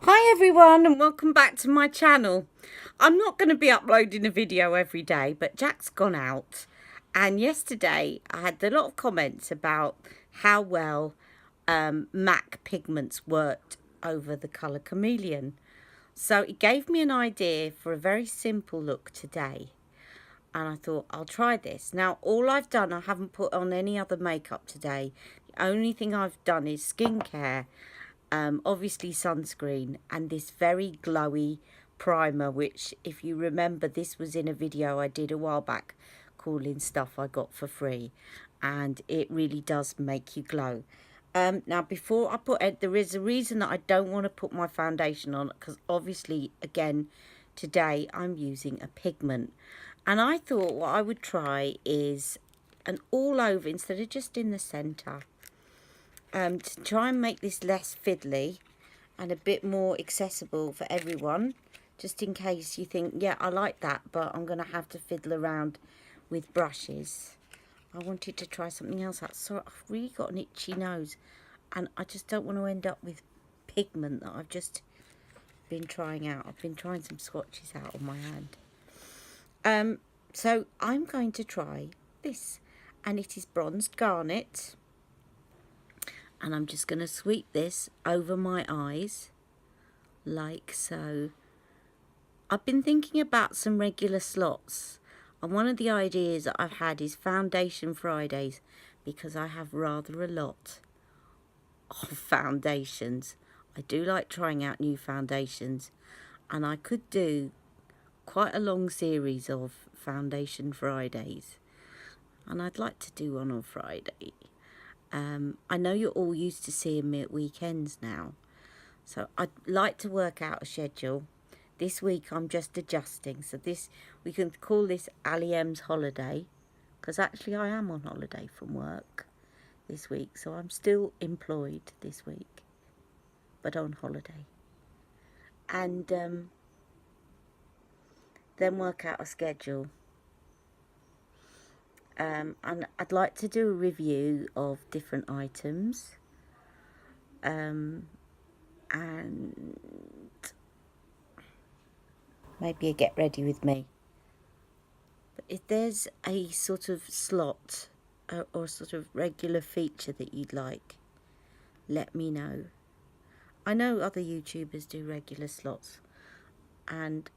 Hi everyone and welcome back to my channel. I'm not going to be uploading a video every day, but Jack's gone out and yesterday I had a lot of comments about how well MAC pigments worked over the colour chameleon. So it gave me an idea for a very simple look today, and I thought I'll try this. Now all I've done, I haven't put on any other makeup today. The only thing I've done is skincare. Obviously sunscreen and this very glowy primer, which if you remember, this was in a video I did a while back calling stuff I got for free, and it really does make you glow. Now before I put it, there is a reason that I don't want to put my foundation on, because obviously again today I'm using a pigment, and I thought what I would try is an all over instead of just in the center. To try and make this less fiddly and a bit more accessible for everyone, just in case you think, yeah, I like that, but I'm going to have to fiddle around with brushes. I wanted to try something else out. So I've really got an itchy nose, and I just don't want to end up with pigment that I've just been trying out. I've been trying some swatches out on my hand. So I'm going to try this, and it is bronzed garnet. And I'm just going to sweep this over my eyes, like so. I've been thinking about some regular slots. And one of the ideas that I've had is foundation Fridays, because I have rather a lot of foundations. I do like trying out new foundations. And I could do quite a long series of foundation Fridays. And I'd like to do one on Friday. I know you're all used to seeing me at weekends now, so I'd like to work out a schedule. This week I'm just adjusting, so this, we can call this Ali M's holiday, because actually I am on holiday from work this week, so I'm still employed this week, but on holiday. And then work out a schedule. And I'd like to do a review of different items, and maybe a get ready with me. But if there's a sort of slot or sort of regular feature that you'd like, let me know. I know other YouTubers do regular slots, and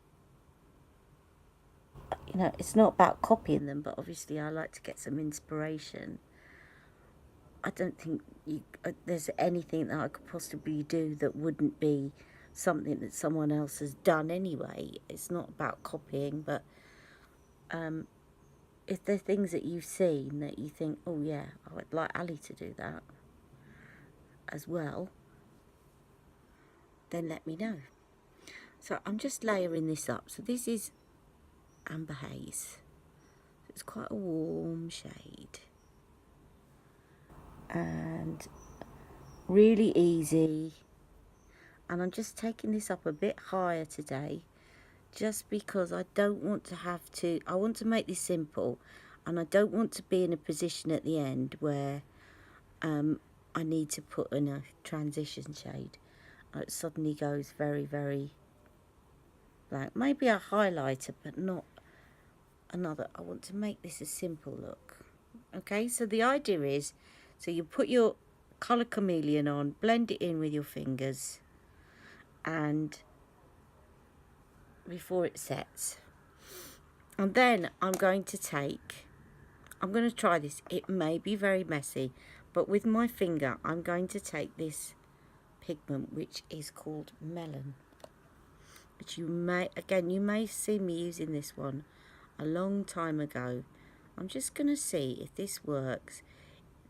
you know, it's not about copying them, but obviously I like to get some inspiration. I don't think there's anything that I could possibly do that wouldn't be something that someone else has done anyway. It's not about copying, but if there are things that you've seen that you think, oh yeah, I would like Ali to do that as well, then let me know. So I'm just layering this up. So this is Amber Haze. It's quite a warm shade. And really easy. And I'm just taking this up a bit higher today, just because I don't want to have to, I want to make this simple, and I don't want to be in a position at the end where I need to put in a transition shade. It suddenly goes very, very black. Maybe a highlighter, but not another. I want to make this a simple look. Okay, so the idea is, so you put your colour chameleon on, blend it in with your fingers, and before it sets. And then I'm going to try this. It may be very messy, but with my finger I'm going to take this pigment, which is called Melon, which you may see me using this one a long time ago. I'm just going to see if this works.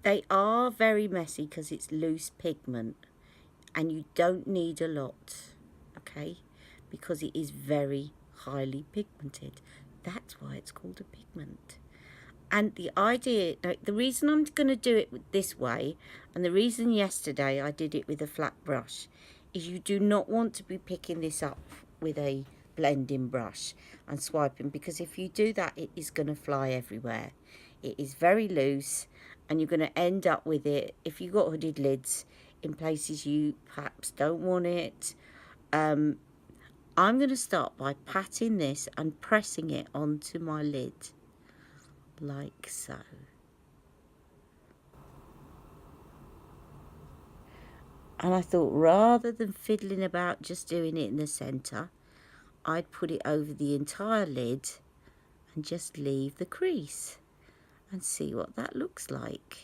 They are very messy because it's loose pigment, and you don't need a lot, okay, because it is very highly pigmented. That's why it's called a pigment. And the idea, the reason I'm going to do it this way, and the reason yesterday I did it with a flat brush, is you do not want to be picking this up with a blending brush and swiping, because if you do that, it is going to fly everywhere. It is very loose, and you're going to end up with it, if you've got hooded lids, in places you perhaps don't want it. I'm going to start by patting this and pressing it onto my lid, like so. And I thought, rather than fiddling about just doing it in the centre, I'd put it over the entire lid and just leave the crease and see what that looks like.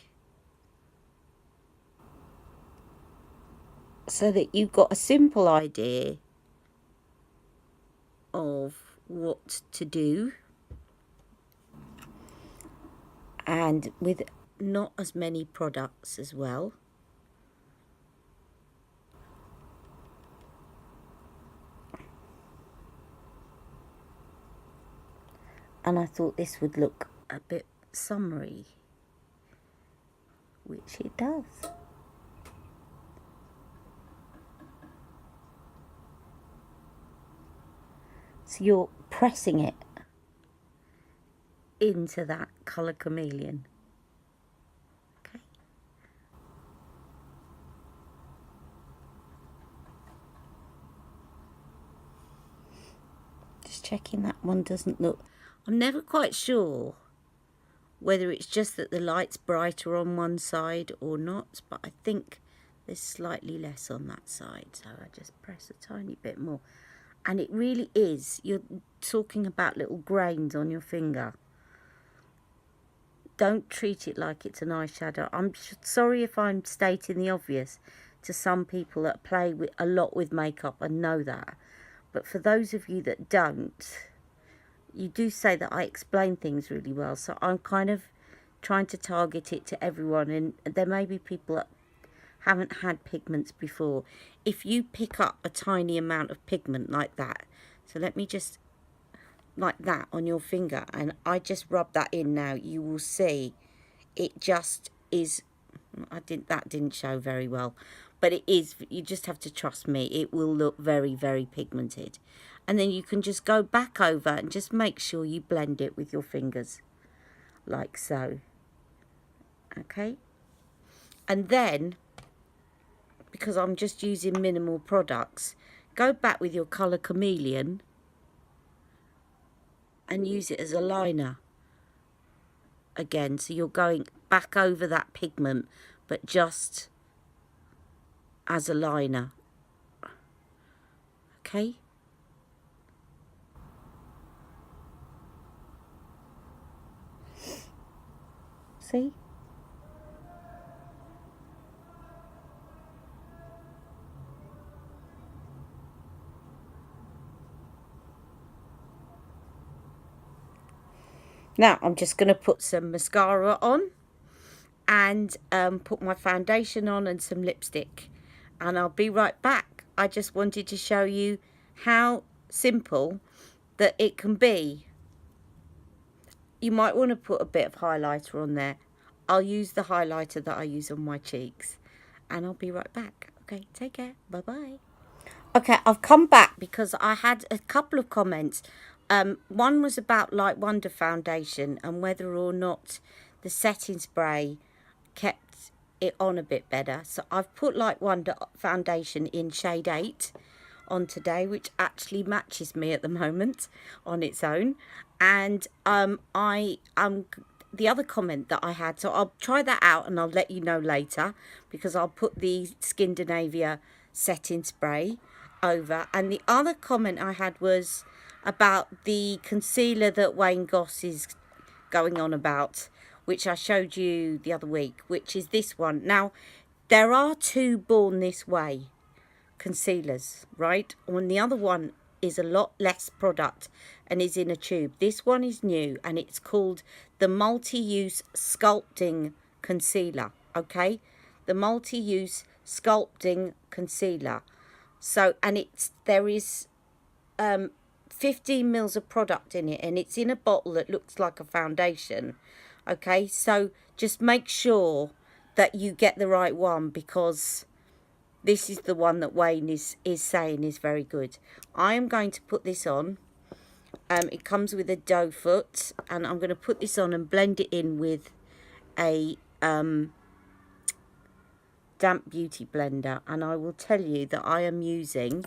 So that you've got a simple idea of what to do, and with not as many products as well. And I thought this would look a bit summery, which it does. So you're pressing it into that colour chameleon. Okay. Just checking that one doesn't look... I'm never quite sure whether it's just that the light's brighter on one side or not, but I think there's slightly less on that side, so I just press a tiny bit more. And it really is, you're talking about little grains on your finger. Don't treat it like it's an eyeshadow. I'm sorry if I'm stating the obvious to some people that play a lot with makeup and know that. But for those of you that don't, you do say that I explain things really well. So I'm kind of trying to target it to everyone. And there may be people that haven't had pigments before. If you pick up a tiny amount of pigment like that, so let me just, like that on your finger, and I just rub that in now, you will see it just is, that didn't show very well, but it is, you just have to trust me, it will look very, very pigmented. And then you can just go back over and just make sure you blend it with your fingers, like so. Okay, and then, because I'm just using minimal products, go back with your colour chameleon and use it as a liner again. So you're going back over that pigment, but just as a liner. Okay? See? Now I'm just going to put some mascara on and put my foundation on and some lipstick, and I'll be right back. I just wanted to show you how simple that it can be. You might want to put a bit of highlighter on there. I'll use the highlighter that I use on my cheeks, and I'll be right back. Okay, take care. Bye-bye. Okay, I've come back because I had a couple of comments. One was about Light Wonder foundation and whether or not the setting spray kept it on a bit better. So I've put Light Wonder foundation in shade 8 on today, which actually matches me at the moment on its own. And the other comment that I had, so I'll try that out and I'll let you know later, because I'll put the Skindinavia setting spray over. And the other comment I had was about the concealer that Wayne Goss is going on about, which I showed you the other week, which is this one. Now, there are two Born This Way concealers, right? And the other one is a lot less product and is in a tube. This one is new and it's called the Multi-Use Sculpting Concealer, okay? The Multi-Use Sculpting Concealer. So, and there is 15 mils of product in it, and it's in a bottle that looks like a foundation. Okay, so just make sure that you get the right one, because this is the one that Wayne is saying is very good. I am going to put this on. It comes with a doe foot, and I'm going to put this on and blend it in with a damp beauty blender. And I will tell you that I am using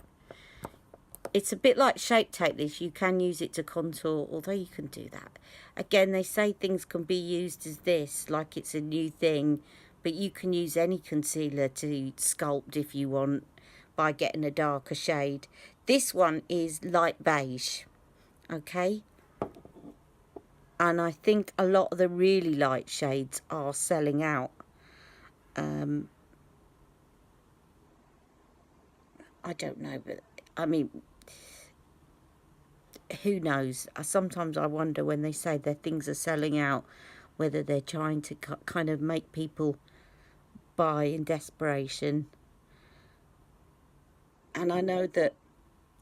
It's a bit like Shape Tape this. You can use it to contour, although you can do that. Again, they say things can be used as this, like it's a new thing, but you can use any concealer to sculpt if you want by getting a darker shade. This one is light beige, okay? And I think a lot of the really light shades are selling out. I don't know, but I mean, who knows? Sometimes I wonder when they say their things are selling out, whether they're trying to kind of make people buy in desperation. And I know that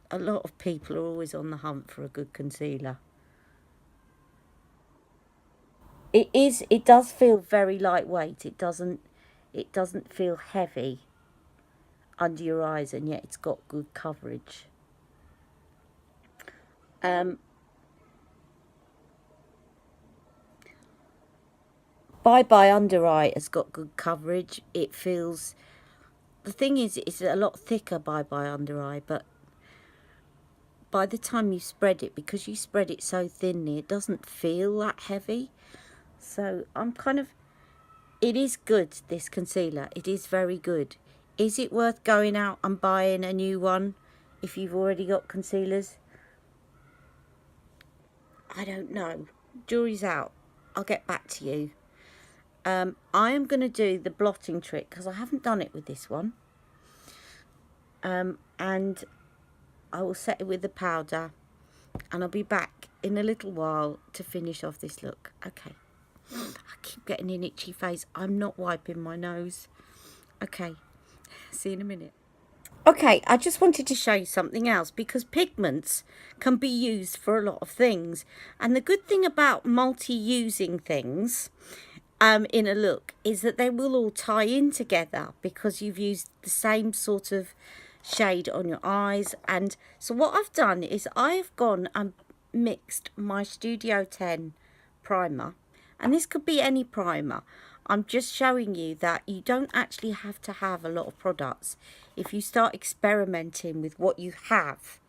a lot of people are always on the hunt for a good concealer. It does feel very lightweight. It doesn't feel heavy under your eyes, and yet it's got good coverage. Bye Bye Under Eye has got good coverage. It feels, the thing is, it's a lot thicker Bye Bye Under Eye, but by the time you spread it, because you spread it so thinly, it doesn't feel that heavy. So I'm kind of, it is good, this concealer. It is very good. Is it worth going out and buying a new one if you've already got concealers? I don't know. Jury's out. I'll get back to you. I am going to do the blotting trick because I haven't done it with this one. And I will set it with the powder, and I'll be back in a little while to finish off this look. Okay. I keep getting an itchy face. I'm not wiping my nose. Okay. See you in a minute. Okay, I just wanted to show you something else, because pigments can be used for a lot of things. And the good thing about multi-using things in a look is that they will all tie in together because you've used the same sort of shade on your eyes. And so what I've done is I've gone and mixed my Studio 10 primer, and this could be any primer. I'm just showing you that you don't actually have to have a lot of products if you start experimenting with what you have.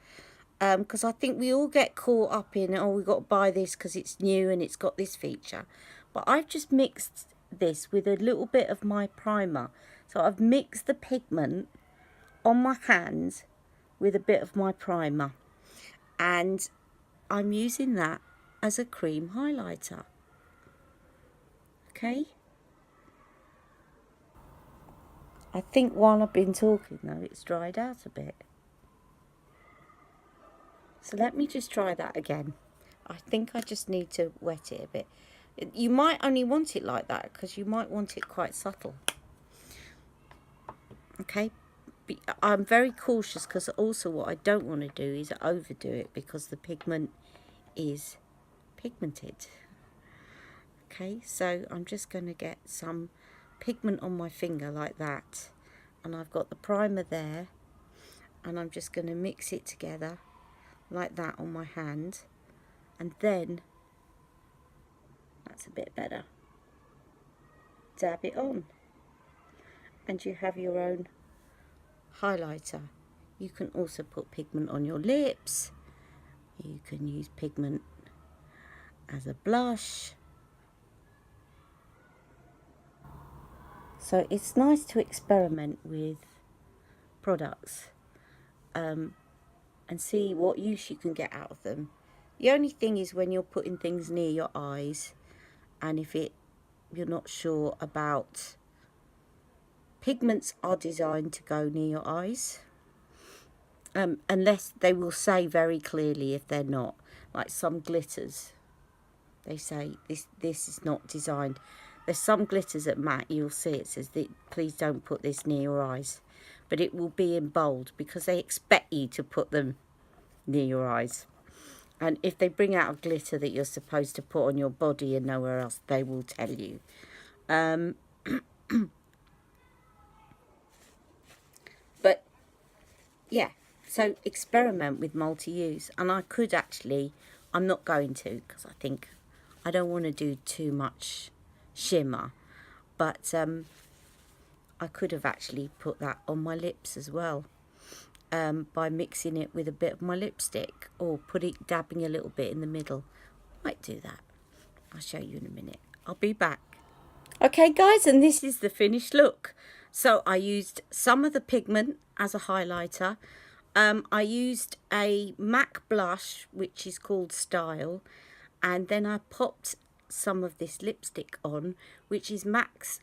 Because I think we all get caught up in, oh, we've got to buy this because it's new and it's got this feature. But I've just mixed this with a little bit of my primer. So I've mixed the pigment on my hands with a bit of my primer. And I'm using that as a cream highlighter. Okay? I think while I've been talking though, it's dried out a bit. So let me just try that again. I think I just need to wet it a bit. You might only want it like that because you might want it quite subtle. Okay? I'm very cautious because also what I don't want to do is overdo it because the pigment is pigmented. Okay, so I'm just going to get some pigment on my finger like that, and I've got the primer there, and I'm just going to mix it together like that on my hand, and then that's a bit better, dab it on, and you have your own highlighter. You can also put pigment on your lips, you can use pigment as a blush. So it's nice to experiment with products and see what use you can get out of them. The only thing is when you're putting things near your eyes, and if you're not sure about, pigments are designed to go near your eyes, unless they will say very clearly if they're not. Like some glitters, they say this is not designed. There's some glitters at MAC, you'll see it says that please don't put this near your eyes, but it will be in bold because they expect you to put them near your eyes. And if they bring out a glitter that you're supposed to put on your body and nowhere else, they will tell you. But yeah, so experiment with multi-use. And I could actually, I'm not going to because I think I don't want to do too much shimmer, but I could have actually put that on my lips as well. by mixing it with a bit of my lipstick, or dabbing a little bit in the middle. Might do that. I'll show you in a minute. I'll be back. Okay guys, and this is the finished look. So I used some of the pigment as a highlighter. I used a MAC blush, which is called Style, and then I popped some of this lipstick on, which is MAC's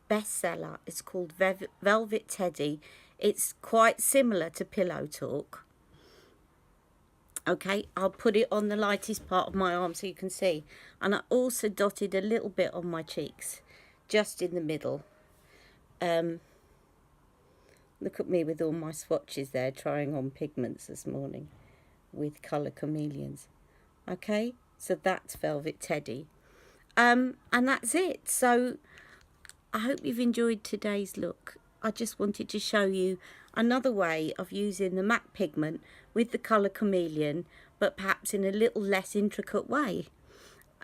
bestseller. It's called Velvet Teddy. It's quite similar to Pillow Talk. Okay, I'll put it on the lightest part of my arm so you can see. And I also dotted a little bit on my cheeks, just in the middle. Look at me with all my swatches there, trying on pigments this morning with colour chameleons. Okay, so that's Velvet Teddy. And that's it. So I hope you've enjoyed today's look. I just wanted to show you another way of using the MAC pigment with the colour chameleon, but perhaps in a little less intricate way.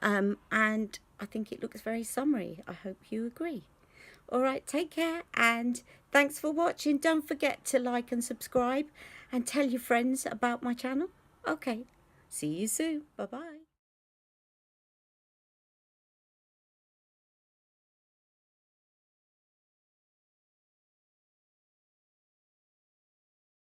And I think it looks very summery. I hope you agree. All right, take care, and thanks for watching. Don't forget to like and subscribe and tell your friends about my channel. Okay, see you soon. Bye-bye.